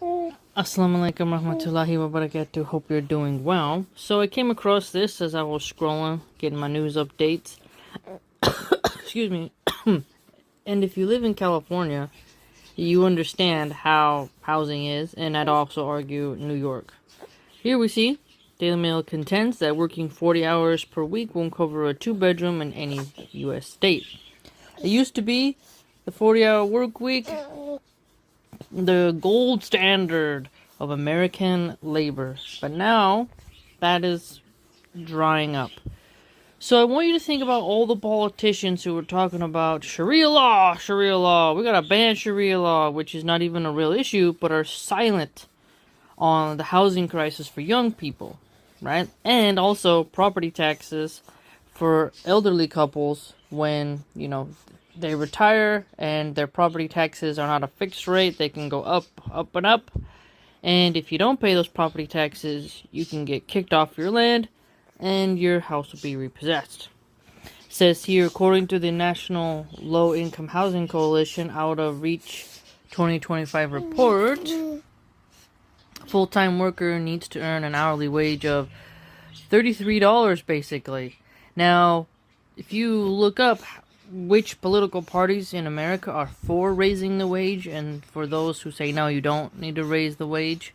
Assalamu alaikum warahmatullahi wabarakatuh. Hope you're doing well. So I came across this as I was scrolling, getting my news updates. Excuse me. And if you live in California, you understand how housing is, and I'd also argue New York. Here we see Daily Mail contends that working 40 hours per week won't cover a 2-bedroom in any U.S. state. It used to be the 40-hour work week, the gold standard of American labor. But now, that is drying up. So I want you to think about all the politicians who were talking about Sharia law, we gotta ban Sharia law, which is not even a real issue, but are silent on the housing crisis for young people, right? And also property taxes for elderly couples when, they retire and their property taxes are not a fixed rate. They can go up, up, and up. And if you don't pay those property taxes, you can get kicked off your land and your house will be repossessed. It says here, according to the National Low Income Housing Coalition Out of Reach 2025 report, a full-time worker needs to earn an hourly wage of $33 basically. Now, if you look up which political parties in America are for raising the wage, and for those who say no, you don't need to raise the wage,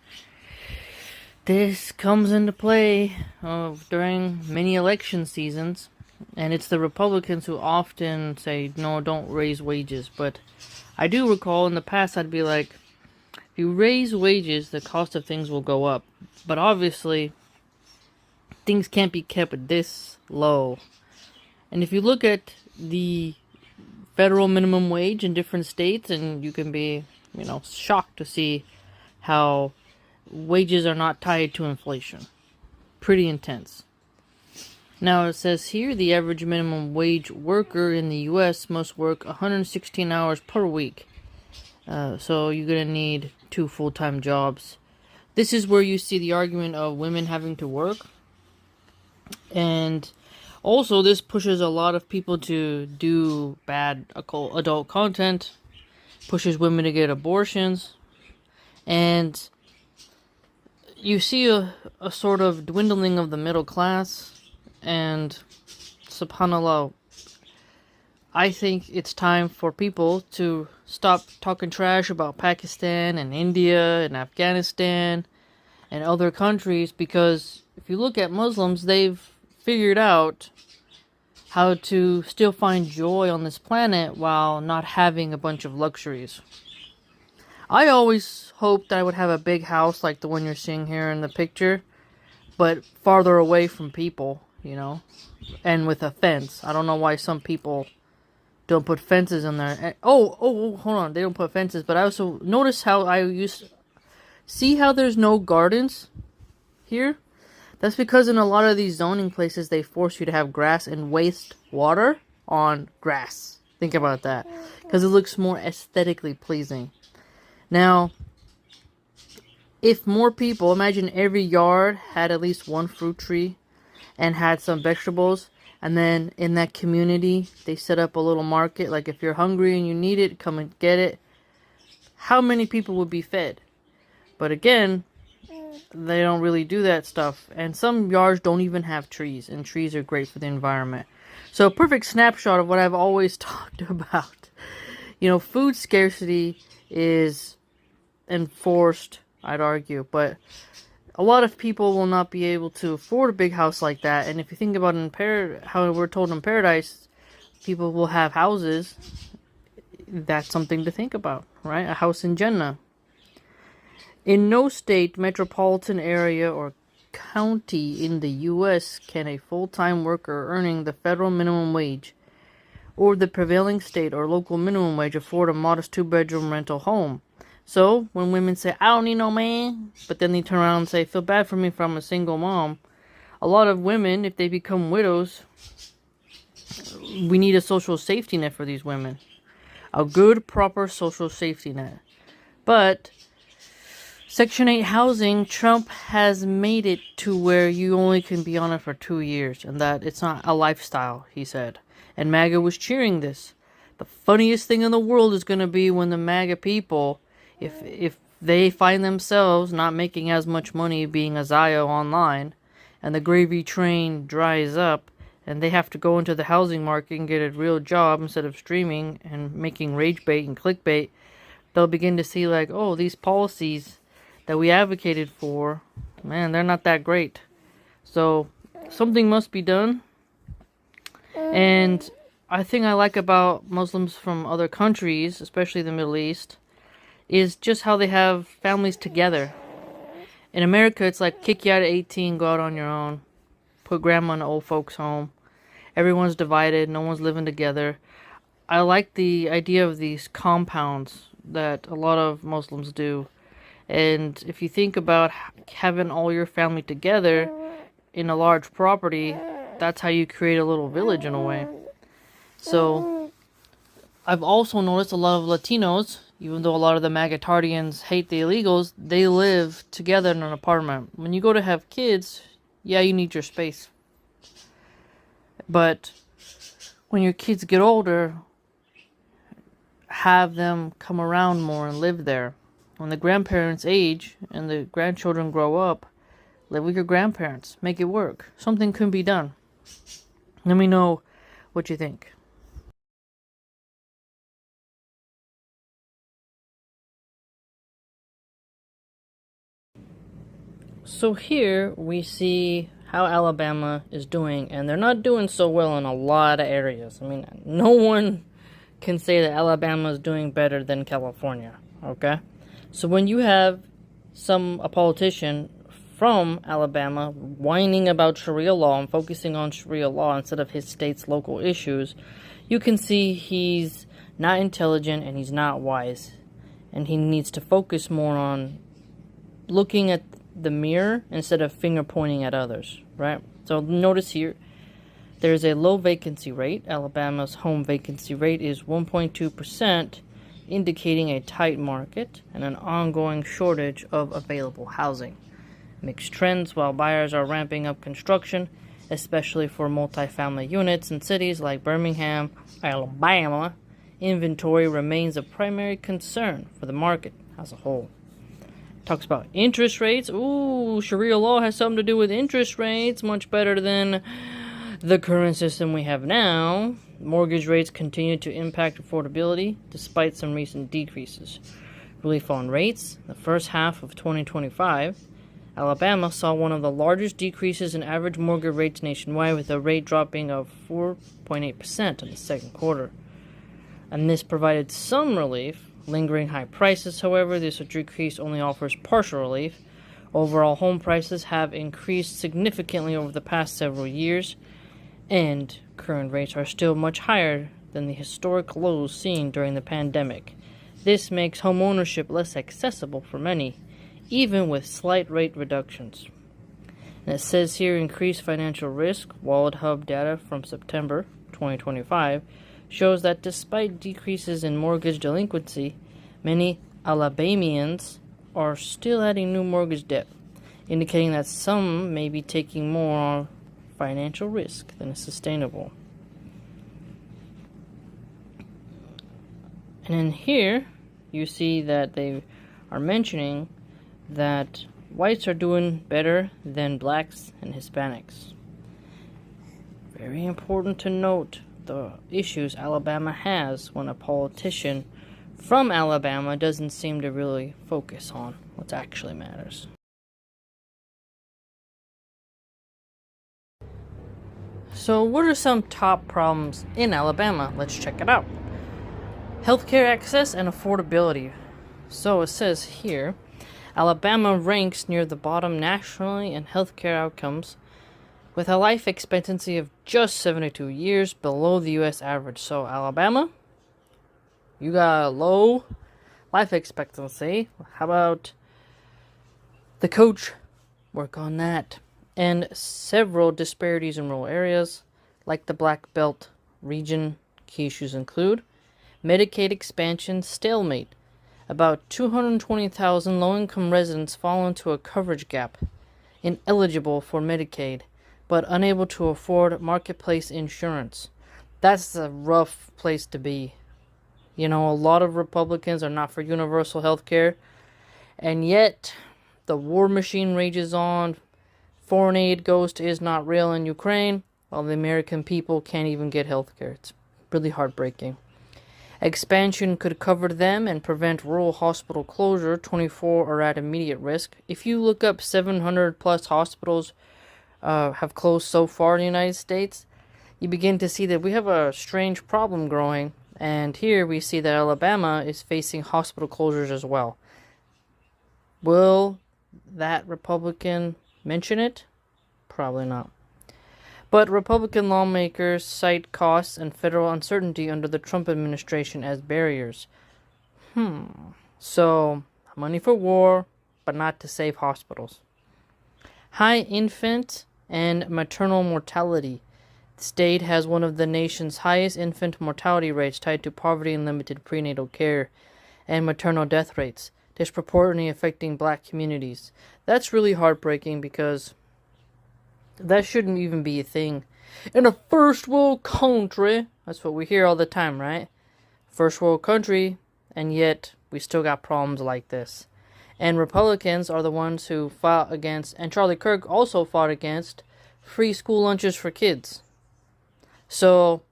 this comes into play during many election seasons, and it's the Republicans who often say no, don't raise wages. But I do recall in the past I'd be like, if you raise wages, the cost of things will go up. But obviously, things can't be kept this low. And if you look at the federal minimum wage in different states, and you can be, shocked to see how wages are not tied to inflation. Pretty intense. Now it says here, the average minimum wage worker in the U.S. must work 116 hours per week. So you're going to need 2 full-time jobs. This is where you see the argument of women having to work. And also, this pushes a lot of people to do bad adult content, pushes women to get abortions, and you see a sort of dwindling of the middle class, and subhanAllah, I think it's time for people to stop talking trash about Pakistan and India and Afghanistan and other countries, because if you look at Muslims, they've figured out how to still find joy on this planet while not having a bunch of luxuries. I always hoped I would have a big house like the one you're seeing here in the picture, but farther away from people, and with a fence. I don't know why some people don't put fences in there. And, hold on, they don't put fences, but I also notice how see how there's no gardens here? That's because in a lot of these zoning places, they force you to have grass and waste water on grass. Think about that. Because it looks more aesthetically pleasing. Now, if more people, imagine every yard had at least one fruit tree and had some vegetables, and then in that community, they set up a little market. Like if you're hungry and you need it, come and get it. How many people would be fed? But again, they don't really do that stuff. And some yards don't even have trees. And trees are great for the environment. So a perfect snapshot of what I've always talked about. Food scarcity is enforced, I'd argue. But a lot of people will not be able to afford a big house like that. And if you think about how we're told in paradise, people will have houses. That's something to think about, right? A house in Jannah. In no state, metropolitan area, or county in the U.S. can a full-time worker earning the federal minimum wage or the prevailing state or local minimum wage afford a modest 2-bedroom rental home. So, when women say, I don't need no man, but then they turn around and say, feel bad for me if I'm a single mom, a lot of women, if they become widows, we need a social safety net for these women. A good, proper social safety net. But Section 8 housing, Trump has made it to where you only can be on it for 2 years, and that it's not a lifestyle, he said. And MAGA was cheering this. The funniest thing in the world is going to be when the MAGA people, if they find themselves not making as much money being a Zio online, and the gravy train dries up, and they have to go into the housing market and get a real job instead of streaming and making rage bait and clickbait. They'll begin to see like, oh, these policies that we advocated for, man, they're not that great. So something must be done. And I think I like about Muslims from other countries, especially the Middle East, is just how they have families together. In America, it's like kick you out at 18, go out on your own, put grandma in an old folks' home. Everyone's divided, no one's living together. I like the idea of these compounds that a lot of Muslims do. And if you think about having all your family together in a large property, that's how you create a little village in a way. So I've also noticed a lot of Latinos, even though a lot of the Magatardians hate the illegals, they live together in an apartment. When you go to have kids, yeah, you need your space. But when your kids get older, have them come around more and live there. When the grandparents age and the grandchildren grow up, live with your grandparents. Make it work. Something can be done. Let me know what you think. So here we see how Alabama is doing, and they're not doing so well in a lot of areas. I mean, no one can say that Alabama is doing better than California, okay? So when you have a politician from Alabama whining about Sharia law and focusing on Sharia law instead of his state's local issues, you can see he's not intelligent and he's not wise. And he needs to focus more on looking at the mirror instead of finger pointing at others, right? So notice here, there's a low vacancy rate. Alabama's home vacancy rate is 1.2%, indicating a tight market and an ongoing shortage of available housing. Mixed trends while buyers are ramping up construction, especially for multifamily units in cities like Birmingham, Alabama. Inventory remains a primary concern for the market as a whole. Talks about interest rates. Ooh, Sharia law has something to do with interest rates, much better than the current system we have now. Mortgage rates continue to impact affordability despite some recent decreases. Relief on rates. The first half of 2025, Alabama saw one of the largest decreases in average mortgage rates nationwide, with a rate dropping of 4.8% in the second quarter. And this provided some relief. Lingering high prices, however, this decrease only offers partial relief. Overall home prices have increased significantly over the past several years, and current rates are still much higher than the historic lows seen during the pandemic. This makes home ownership less accessible for many, even with slight rate reductions. And it says here increased financial risk. Wallet Hub data from September 2025 shows that despite decreases in mortgage delinquency, many Alabamians are still adding new mortgage debt, indicating that some may be taking more financial risk than is sustainable. And in here, you see that they are mentioning that whites are doing better than blacks and Hispanics. Very important to note the issues Alabama has when a politician from Alabama doesn't seem to really focus on what actually matters. So what are some top problems in Alabama? Let's check it out. Healthcare access and affordability. So it says here, Alabama ranks near the bottom nationally in healthcare outcomes, with a life expectancy of just 72 years, below the U.S. average. So, Alabama, you got a low life expectancy. How about the coach? Work on that. And several disparities in rural areas, like the Black Belt region. Key issues include Medicaid expansion stalemate. About 220,000 low-income residents fall into a coverage gap, ineligible for Medicaid, but unable to afford marketplace insurance. That's a rough place to be. You know, a lot of Republicans are not for universal health care, And yet, the war machine rages on. Foreign aid goes to is not real in Ukraine, while the American people can't even get health care. It's really heartbreaking. Expansion could cover them and prevent rural hospital closure. 24 are at immediate risk. If you look up 700 plus hospitals have closed so far in the United States, you begin to see that we have a strange problem growing. And here we see that Alabama is facing hospital closures as well. Will that Republican mention it? Probably not. But Republican lawmakers cite costs and federal uncertainty under the Trump administration as barriers. So, money for war, but not to save hospitals. High infant and maternal mortality. The state has one of the nation's highest infant mortality rates tied to poverty and limited prenatal care and maternal death rates, disproportionately affecting black communities. That's really heartbreaking because that shouldn't even be a thing. In a first world country, that's what we hear all the time, right? First world country, and yet we still got problems like this. And Republicans are the ones who fought against, and Charlie Kirk also fought against, free school lunches for kids. So,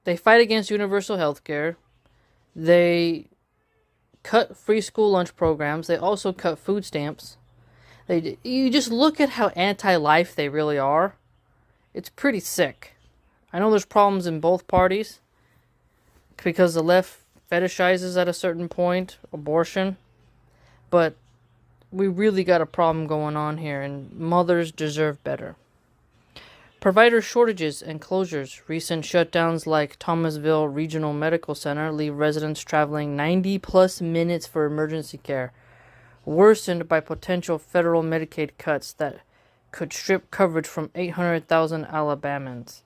they fight against universal health care. They cut free school lunch programs. They also cut food stamps. You just look at how anti-life they really are. It's pretty sick. I know there's problems in both parties because the left fetishizes at a certain point abortion, but we really got a problem going on here, and mothers deserve better. Provider shortages and closures. Recent shutdowns like Thomasville Regional Medical Center leave residents traveling 90 plus minutes for emergency care, worsened by potential federal Medicaid cuts that could strip coverage from 800,000 Alabamans.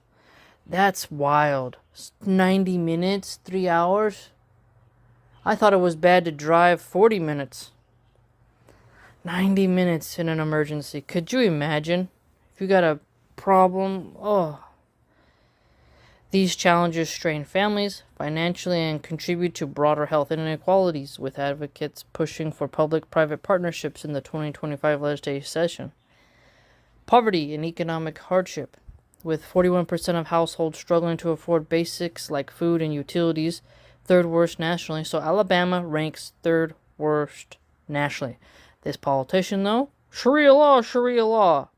That's wild. 90 minutes? 3 hours? I thought it was bad to drive 40 minutes. 90 minutes in an emergency. Could you imagine? If you got a problem, These challenges strain families financially and contribute to broader health inequalities, with advocates pushing for public-private partnerships in the 2025 legislative session. Poverty and economic hardship. With 41% of households struggling to afford basics like food and utilities, third worst nationally. So Alabama ranks third worst nationally. This politician, though, Sharia law, Sharia law.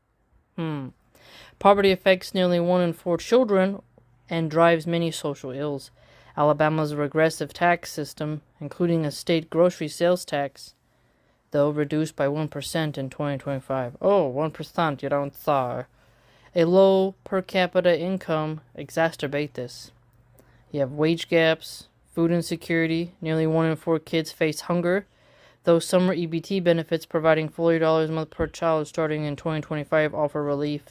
Poverty affects nearly 1 in 4 children and drives many social ills. Alabama's regressive tax system, including a state grocery sales tax, though reduced by 1% in 2025. 1%, you don't say. A low per capita income exacerbate this. You have wage gaps, food insecurity. Nearly 1 in 4 kids face hunger, though summer EBT benefits providing $40 a month per child starting in 2025 offer relief.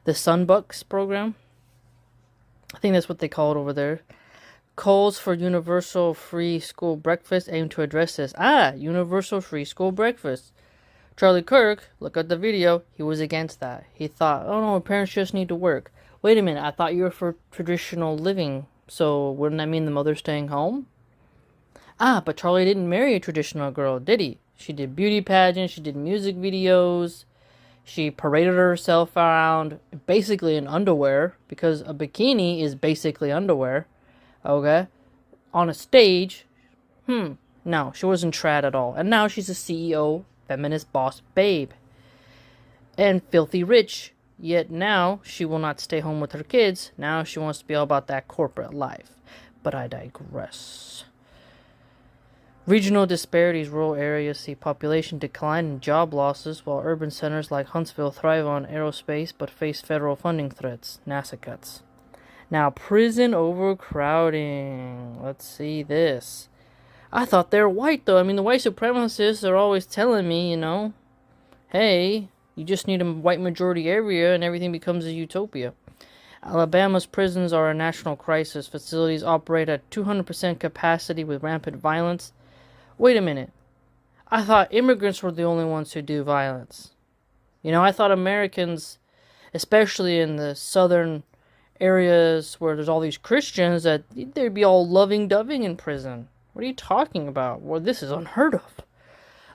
The Sunbucks program, I think that's what they call it over there, calls for universal free school breakfast aim to address this. Universal free school breakfast. Charlie Kirk, look at the video, he was against that. He thought, oh no, parents just need to work. Wait a minute, I thought you were for traditional living, so wouldn't that mean the mother's staying home? But Charlie didn't marry a traditional girl, did he? She did beauty pageants, she did music videos, she paraded herself around basically in underwear, because a bikini is basically underwear, okay? On a stage. No, she wasn't trad at all. And now she's a CEO, feminist boss babe. And filthy rich. Yet now she will not stay home with her kids. Now she wants to be all about that corporate life. But I digress. Regional disparities. Rural areas see population decline and job losses, while urban centers like Huntsville thrive on aerospace but face federal funding threats. NASA cuts. Now, prison overcrowding. Let's see this. I thought they were white, though. I mean, the white supremacists are always telling me, hey, you just need a white majority area and everything becomes a utopia. Alabama's prisons are a national crisis. Facilities operate at 200% capacity with rampant violence. Wait a minute. I thought immigrants were the only ones who do violence. I thought Americans, especially in the southern areas where there's all these Christians, that they'd be all loving-doving in prison. What are you talking about? Well, this is unheard of.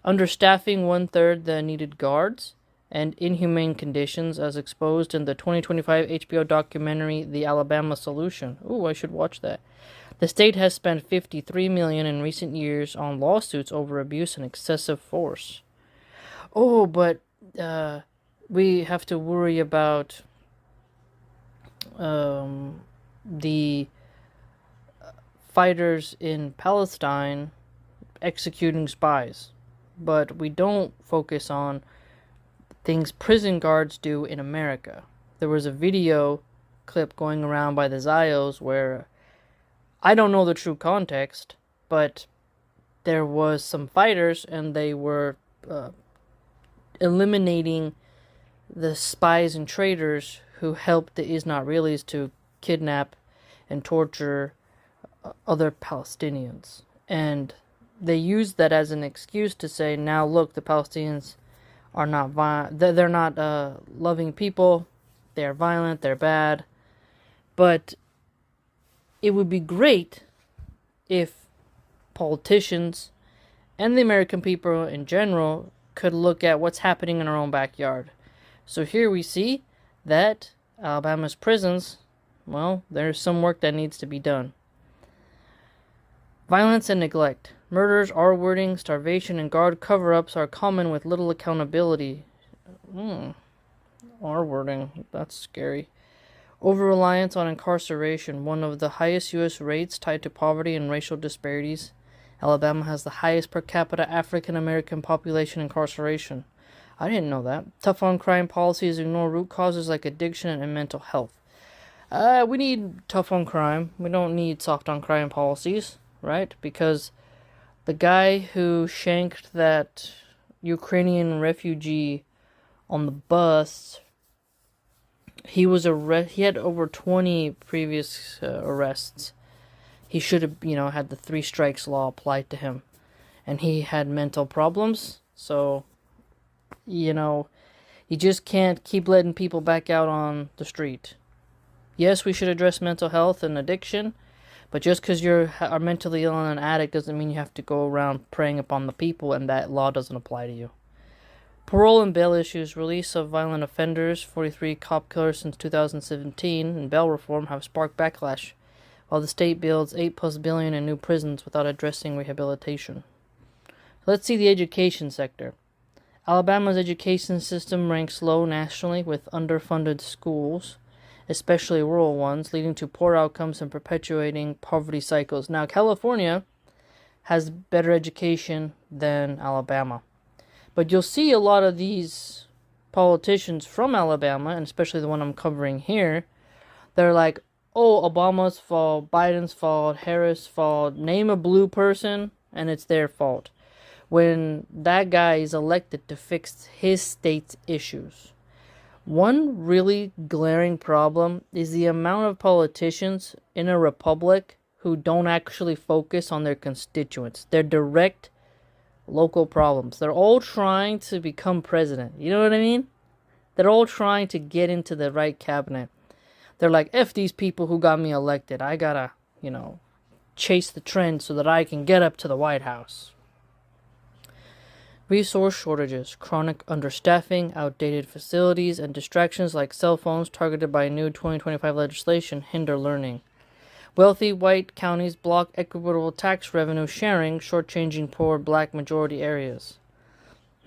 understaffing 1/3 the needed guards, and inhumane conditions as exposed in the 2025 HBO documentary The Alabama Solution. Ooh, I should watch that. The state has spent $53 million in recent years on lawsuits over abuse and excessive force. Oh, but we have to worry about the fighters in Palestine executing spies. But we don't focus on things prison guards do in America. There was a video clip going around by the Zios where I don't know the true context, but there was some fighters and they were eliminating the spies and traitors who helped the Israelis to kidnap and torture other Palestinians. And they used that as an excuse to say, now look, the Palestinians are not they're not loving people, they're violent, they're bad. But it would be great if politicians and the American people in general could look at what's happening in our own backyard. So here we see that Alabama's prisons, well, there's some work that needs to be done. Violence and neglect. Murders, R-wording, starvation, and guard cover-ups are common with little accountability. R-wording, that's scary. Over-reliance on incarceration, one of the highest U.S. rates tied to poverty and racial disparities. Alabama has the highest per capita African-American population incarceration. I didn't know that. Tough on crime policies ignore root causes like addiction and mental health. We need tough on crime. We don't need soft on crime policies, right? Because the guy who shanked that Ukrainian refugee on the bus, he had over 20 previous arrests. He should have, had the 3 strikes law applied to him. And he had mental problems, so, you just can't keep letting people back out on the street. Yes, we should address mental health and addiction, but just because you are mentally ill and an addict doesn't mean you have to go around preying upon the people and that law doesn't apply to you. Parole and bail issues, release of violent offenders, 43 cop killers since 2017, and bail reform have sparked backlash, while the state builds $8+ billion in new prisons without addressing rehabilitation. Let's see the education sector. Alabama's education system ranks low nationally with underfunded schools, especially rural ones, leading to poor outcomes and perpetuating poverty cycles. Now, California has better education than Alabama. But you'll see a lot of these politicians from Alabama, and especially the one I'm covering here, they're like, oh, Obama's fault, Biden's fault, Harris' fault, name a blue person, and it's their fault. When that guy is elected to fix his state's issues. One really glaring problem is the amount of politicians in a republic who don't actually focus on their constituents, their direct local problems. They're all trying to become president. You know what I mean? They're all trying to get into the right cabinet. They're like, F these people who got me elected. I gotta, chase the trend so that I can get up to the White House. Resource shortages, chronic understaffing, outdated facilities, and distractions like cell phones targeted by new 2025 legislation hinder learning. Wealthy white counties block equitable tax revenue sharing, shortchanging poor black majority areas.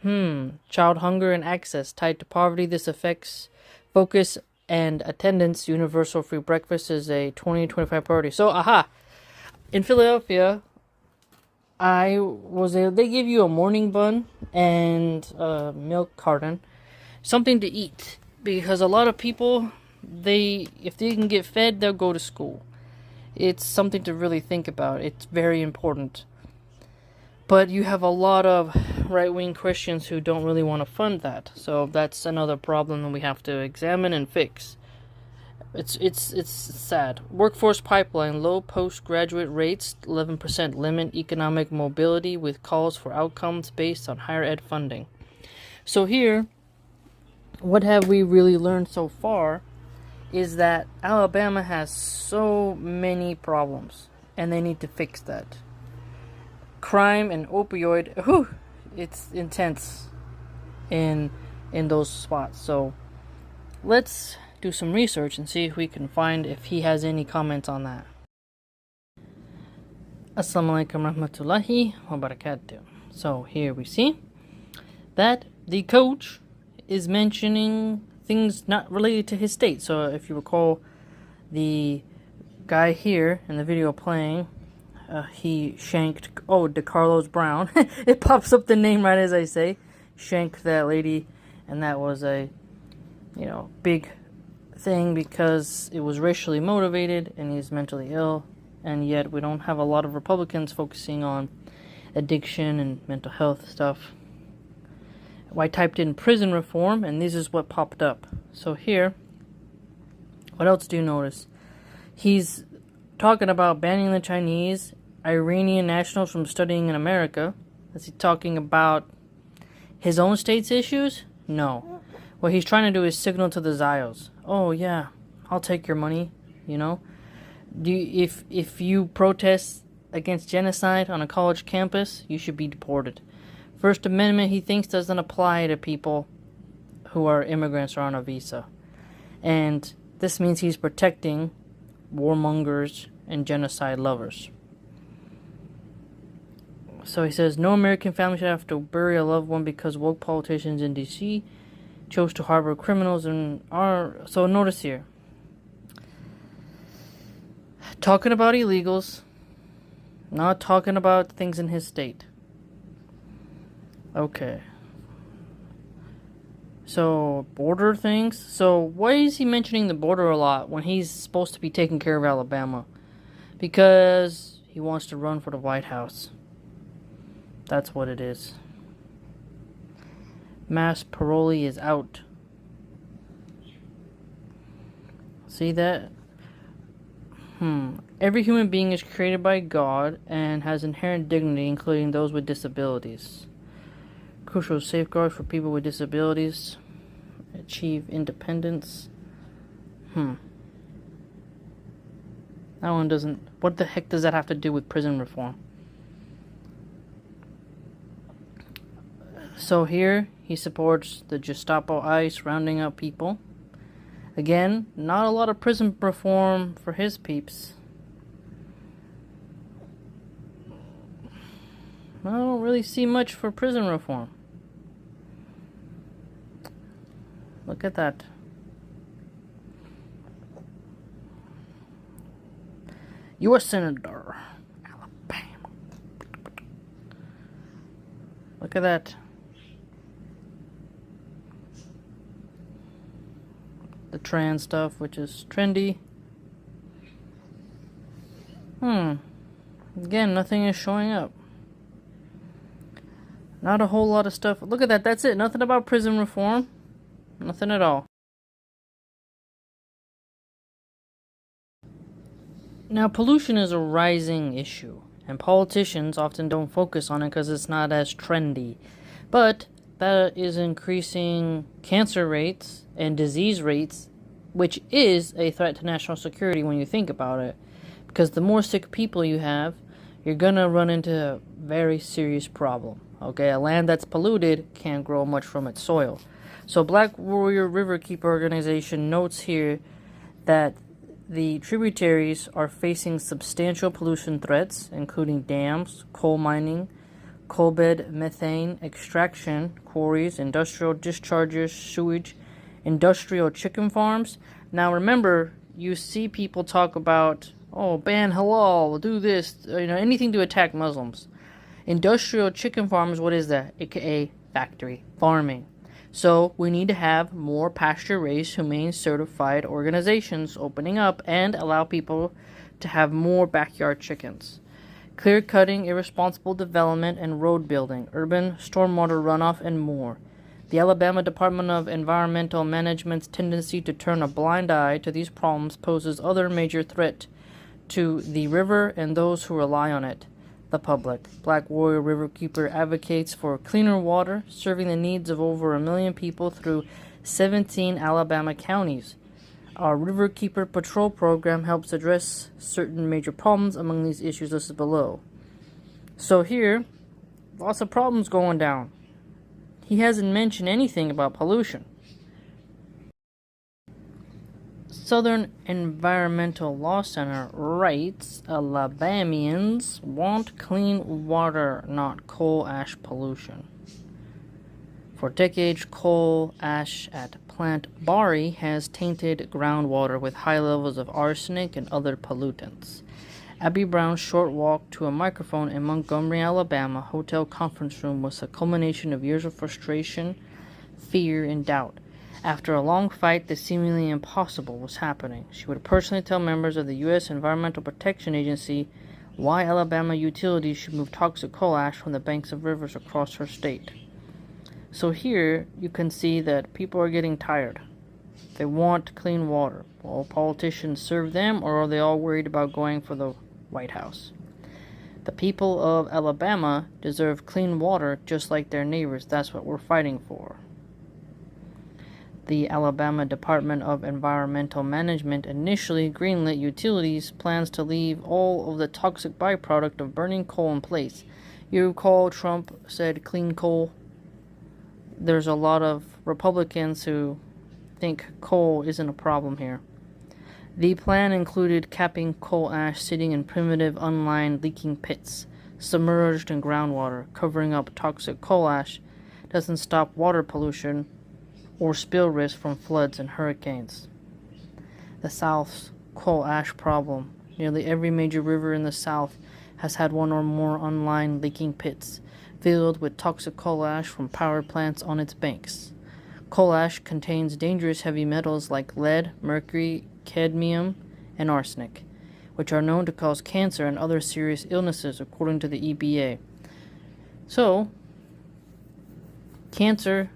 Child hunger and access tied to poverty. This affects focus and attendance. Universal free breakfast is a 2025 priority. So, in Philadelphia, they give you a morning bun and a milk carton, something to eat, because a lot of people, if they can get fed, they'll go to school. It's something to really think about. It's very important. But you have a lot of right-wing Christians who don't really want to fund that. So that's another problem that we have to examine and fix. It's sad. Workforce pipeline, low postgraduate rates, 11% limit economic mobility with calls for outcomes based on higher ed funding. So here, what have we really learned so far is that Alabama has so many problems, and they need to fix that. Crime and opioid, it's intense in those spots. So let's do some research and see if we can find if he has any comments on that. Assalamu alaikum rahmatullahi wa barakatuh. So here we see that the coach is mentioning things not related to his state. So if you recall, the guy here in the video playing, he shanked, DeCarlos Brown. It pops up the name right as I say. Shanked that lady, and that was a, big thing because it was racially motivated and he's mentally ill. And yet we don't have a lot of Republicans focusing on addiction and mental health stuff. I typed in prison reform, and this is what popped up. So here, what else do you notice? He's talking about banning the Chinese, Iranian nationals from studying in America. Is he talking about his own state's issues? No. What he's trying to do is signal to the Zios. Oh yeah, I'll take your money, If you protest against genocide on a college campus, you should be deported. First Amendment, he thinks, doesn't apply to people who are immigrants or on a visa. And this means he's protecting warmongers and genocide lovers. So he says, no American family should have to bury a loved one because woke politicians in D.C. chose to harbor criminals and are... So notice here. Talking about illegals, not talking about things in his state. Okay. So, border things. So, why is he mentioning the border a lot when he's supposed to be taking care of Alabama? Because he wants to run for the White House. That's what it is. Mass parolee is out. See that? Every human being is created by God and has inherent dignity, including those with disabilities. Crucial safeguards for people with disabilities. Achieve independence. That one doesn't... What the heck does that have to do with prison reform? So here, he supports the Gestapo ICE rounding up people. Again, not a lot of prison reform for his peeps. I don't really see much for prison reform. Look at that. U.S. Senator, Alabama. Look at that. The trans stuff, which is trendy. Again, nothing is showing up. Not a whole lot of stuff. Look at that. That's it. Nothing about prison reform. Nothing at all. Now, pollution is a rising issue, and politicians often don't focus on it because it's not as trendy. But that is increasing cancer rates and disease rates, which is a threat to national security when you think about it. Because the more sick people you have, you're going to run into a very serious problem. Okay, a land that's polluted can't grow much from its soil. So Black Warrior Riverkeeper Organization notes here that the tributaries are facing substantial pollution threats, including dams, coal mining, coal bed methane extraction, quarries, industrial discharges, sewage, industrial chicken farms. Now remember, you see people talk about, ban halal, do this, anything to attack Muslims. Industrial chicken farms, what is that? AKA factory farming. So we need to have more pasture-raised, humane certified organizations opening up and allow people to have more backyard chickens. Clear-cutting, irresponsible development, and road building, urban stormwater runoff, and more. The Alabama Department of Environmental Management's tendency to turn a blind eye to these problems poses other major threat to the river and those who rely on it. The public. Black Warrior Riverkeeper advocates for cleaner water, serving the needs of over 1 million people through 17 Alabama counties. Our Riverkeeper Patrol program helps address certain major problems. Among these issues listed below. So here, Lots of problems going down. He hasn't mentioned anything about pollution. Southern Environmental Law Center writes, Alabamians want clean water, not coal ash pollution. For decades, coal ash at Plant Bari has tainted groundwater with high levels of arsenic and other pollutants. Abby Brown's short walk to a microphone in Montgomery, Alabama hotel conference room was a culmination of years of frustration, fear, and doubt. After a long fight, the seemingly impossible was happening. She would personally tell members of the U.S. Environmental Protection Agency why Alabama utilities should move toxic coal ash from the banks of rivers across her state. So here you can see that people are getting tired. They want clean water. Will politicians serve them, or are they all worried about going for the White House? The people of Alabama deserve clean water just like their neighbors. That's what we're fighting for. The Alabama Department of Environmental Management initially greenlit utilities' plans to leave all of the toxic byproduct of burning coal in place. You recall Trump said clean coal? There's a lot of Republicans who think coal isn't a problem here. The plan included capping coal ash sitting in primitive, unlined, leaking pits, submerged in groundwater. Covering up toxic coal ash doesn't stop water pollution or spill risk from floods and hurricanes. The South's coal ash problem. Nearly every major river in the South has had one or more unlined, leaking pits filled with toxic coal ash from power plants on its banks. Coal ash contains dangerous heavy metals like lead, mercury, cadmium, and arsenic, which are known to cause cancer and other serious illnesses, according to the EPA. So, cancer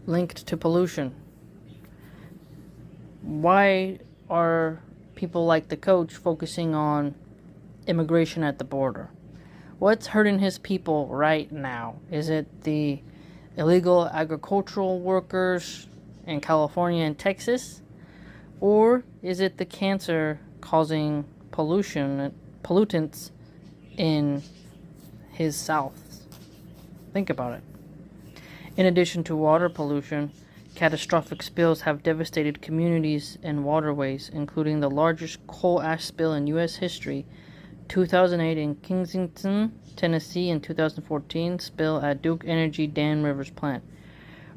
linked to pollution. Why are people like the coach focusing on immigration at the border? What's hurting his people right now? Is it the illegal agricultural workers in California and Texas? Or is it the cancer-causing pollutants in his South? Think about it. In addition to water pollution, catastrophic spills have devastated communities and waterways, including the largest coal ash spill in U.S. history, 2008 in Kensington, Tennessee, and 2014 spill at Duke Energy Dan Rivers plant,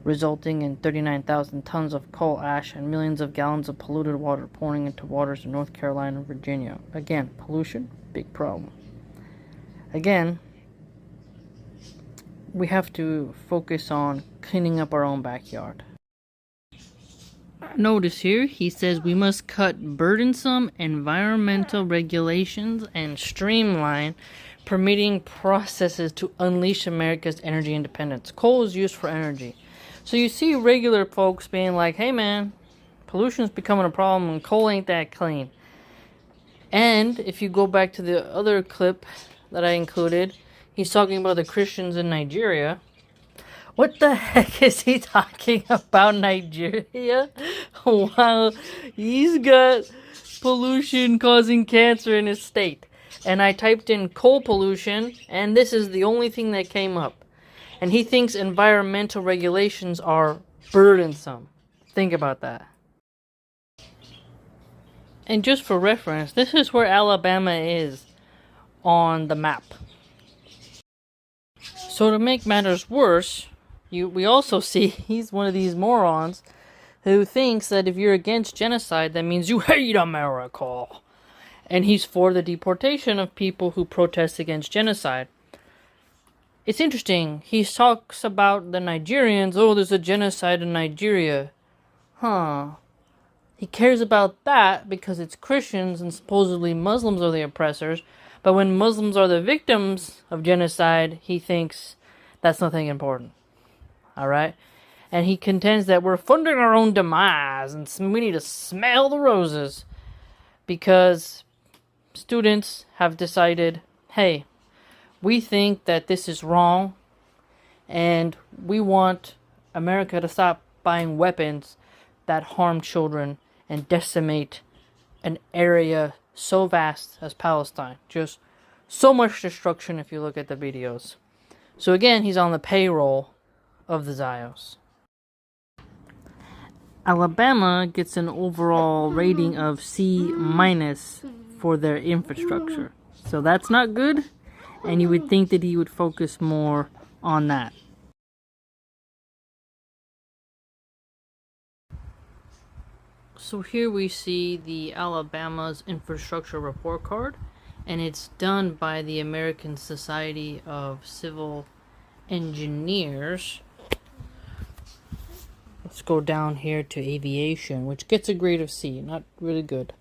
resulting in 39,000 tons of coal ash and millions of gallons of polluted water pouring into waters in North Carolina and Virginia. Again, pollution, big problem. Again, we have to focus on cleaning up our own backyard. Notice here, he says we must cut burdensome environmental regulations and streamline permitting processes to unleash America's energy independence. Coal is used for energy. So you see regular folks being like, hey man, pollution's becoming a problem and coal ain't that clean. And if you go back to the other clip that I included, he's talking about the Christians in Nigeria. What the heck is he talking about Nigeria? Wow, he's got pollution causing cancer in his state. And I typed in coal pollution, and this is the only thing that came up. And he thinks environmental regulations are burdensome. Think about that. And just for reference, this is where Alabama is on the map. So to make matters worse, we also see he's one of these morons who thinks that if you're against genocide, that means you hate America. And he's for the deportation of people who protest against genocide. It's interesting. He talks about the Nigerians. Oh, there's a genocide in Nigeria. He cares about that because it's Christians and supposedly Muslims are the oppressors. But when Muslims are the victims of genocide, he thinks that's nothing important. Alright? And he contends that we're funding our own demise and we need to smell the roses. Because students have decided, hey, we think that this is wrong. And we want America to stop buying weapons that harm children and decimate an area so vast as Palestine. Just So much destruction if you look at the videos. So again, he's on the payroll of the Zios. Alabama gets an overall rating of C- for their infrastructure. So that's not good, and you would think that he would focus more on that. So here we see the Alabama's infrastructure report card, and it's done by the American Society of Civil Engineers. Let's go down here to aviation, which gets a grade of C, not really good.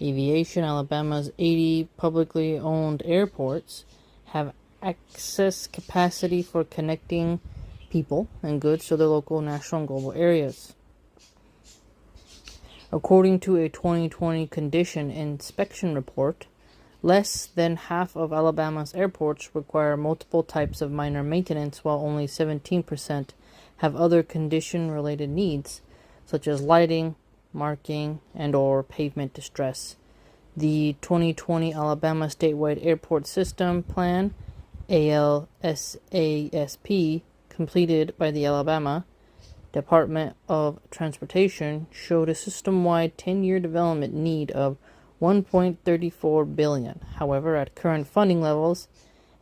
Aviation, Alabama's 80 publicly owned airports have access capacity for connecting people and goods to their local, national, and global areas. According to a 2020 condition inspection report, less than half of Alabama's airports require multiple types of minor maintenance, while only 17% have other condition-related needs, such as lighting, marking, and/or pavement distress. The 2020 Alabama Statewide Airport System Plan, ALSASP, completed by the Alabama Department of Transportation, showed a system-wide 10-year development need of $1.34 billion. However, at current funding levels,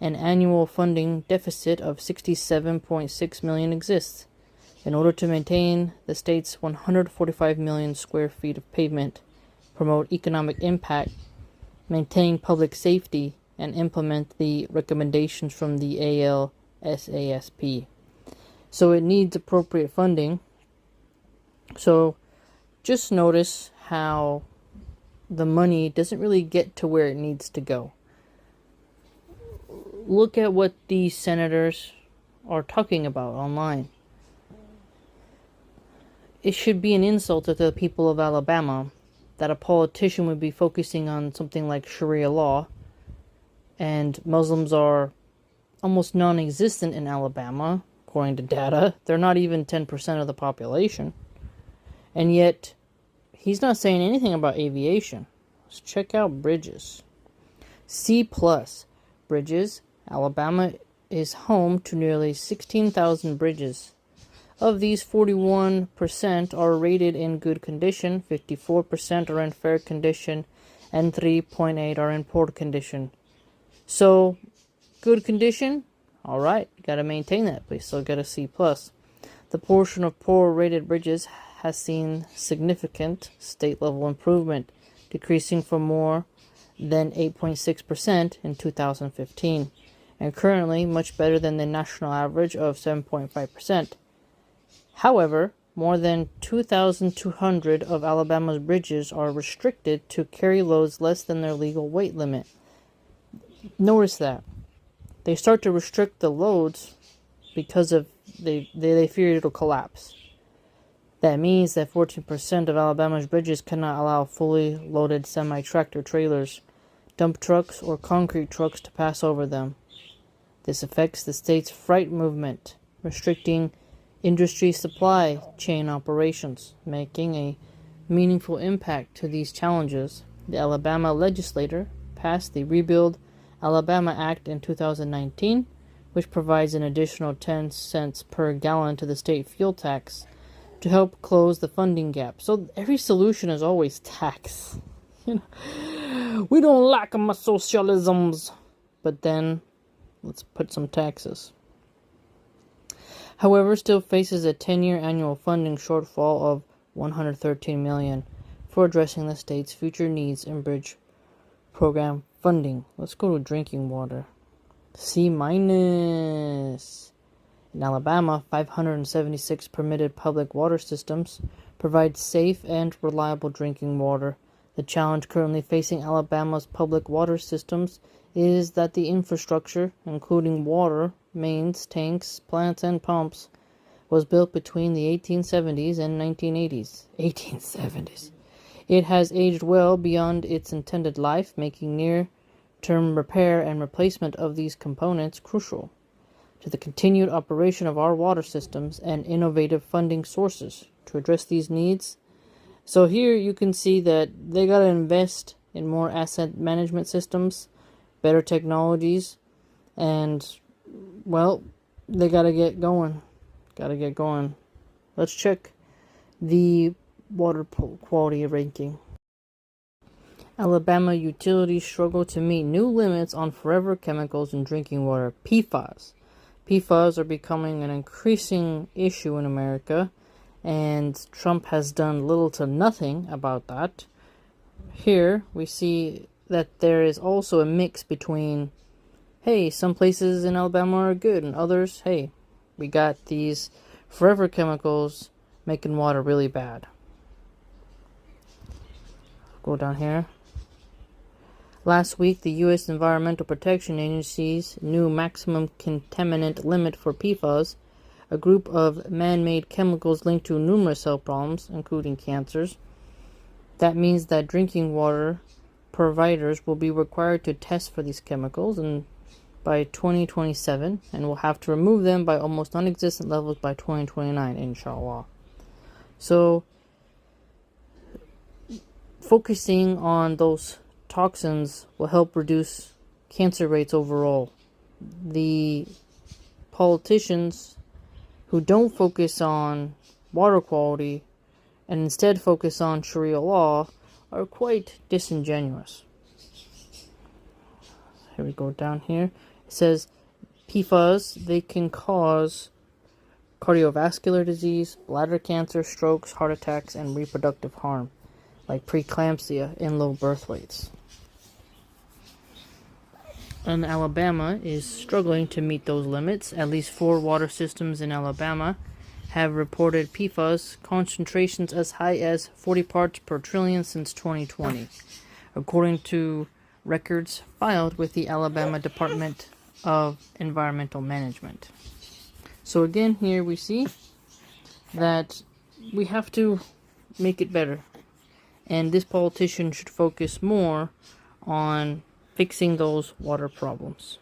an annual funding deficit of $67.6 million exists. In order to maintain the state's 145 million square feet of pavement, promote economic impact, maintain public safety, and implement the recommendations from the ALSASP. So it needs appropriate funding. So just notice how the money doesn't really get to where it needs to go. Look at what these senators are talking about online. It should be an insult to the people of Alabama that a politician would be focusing on something like Sharia law, and Muslims are almost non-existent in Alabama, according to data. They're not even 10% of the population. And yet, he's not saying anything about aviation. Let's check out bridges. C+. Bridges. Alabama is home to nearly 16,000 bridges. Of these, 41% are rated in good condition, 54% are in fair condition, and 3.8 are in poor condition. So, good condition, alright, you gotta maintain that, but you still get a C+. The portion of poor rated bridges has seen significant state-level improvement, decreasing from more than 8.6% in 2015, and currently much better than the national average of 7.5%. However, more than 2,200 of Alabama's bridges are restricted to carry loads less than their legal weight limit. Notice that. They start to restrict the loads because of they fear it'll collapse. That means that 14% of Alabama's bridges cannot allow fully loaded semi-tractor trailers, dump trucks, or concrete trucks to pass over them. This affects the state's freight movement, restricting industry supply chain operations, making a meaningful impact to these challenges. The Alabama legislature passed the Rebuild Alabama Act in 2019, which provides an additional 10 cents per gallon to the state fuel tax to help close the funding gap. So every solution is always tax. We don't like my socialisms, but then let's put some taxes. However, still faces a 10-year annual funding shortfall of $113 million for addressing the state's future needs in bridge program funding. Let's go to drinking water. C-. In Alabama, 576 permitted public water systems provide safe and reliable drinking water. The challenge currently facing Alabama's public water systems is that the infrastructure, including water, mains, tanks, plants, and pumps, was built between the 1870s and 1980s. 1870s. It has aged well beyond its intended life, making near-term repair and replacement of these components crucial to the continued operation of our water systems and innovative funding sources to address these needs. So here you can see that they got to invest in more asset management systems better technologies, and, well, they gotta get going. Let's check the water quality ranking. Alabama utilities struggle to meet new limits on forever chemicals in drinking water, PFAS. PFAS are becoming an increasing issue in America, and Trump has done little to nothing about that. Here we see that there is also a mix between, hey, some places in Alabama are good, and others, hey, we got these forever chemicals making water really bad. Go down here. Last week, the U.S. Environmental Protection Agency's new maximum contaminant limit for PFAS, a group of man-made chemicals linked to numerous health problems, including cancers. That means that drinking water providers will be required to test for these chemicals and by 2027, and will have to remove them by almost non-existent levels by 2029, inshallah. So, focusing on those toxins will help reduce cancer rates overall. The politicians who don't focus on water quality and instead focus on Sharia law are quite disingenuous. Here we go down here. It says PFAS, they can cause cardiovascular disease, bladder cancer, strokes, heart attacks, and reproductive harm, like preeclampsia and low birth weights. And Alabama is struggling to meet those limits. At least 4 water systems in Alabama have reported PFAS concentrations as high as 40 parts per trillion since 2020, according to records filed with the Alabama Department of Environmental Management. So again, here we see that we have to make it better. And this politician should focus more on fixing those water problems.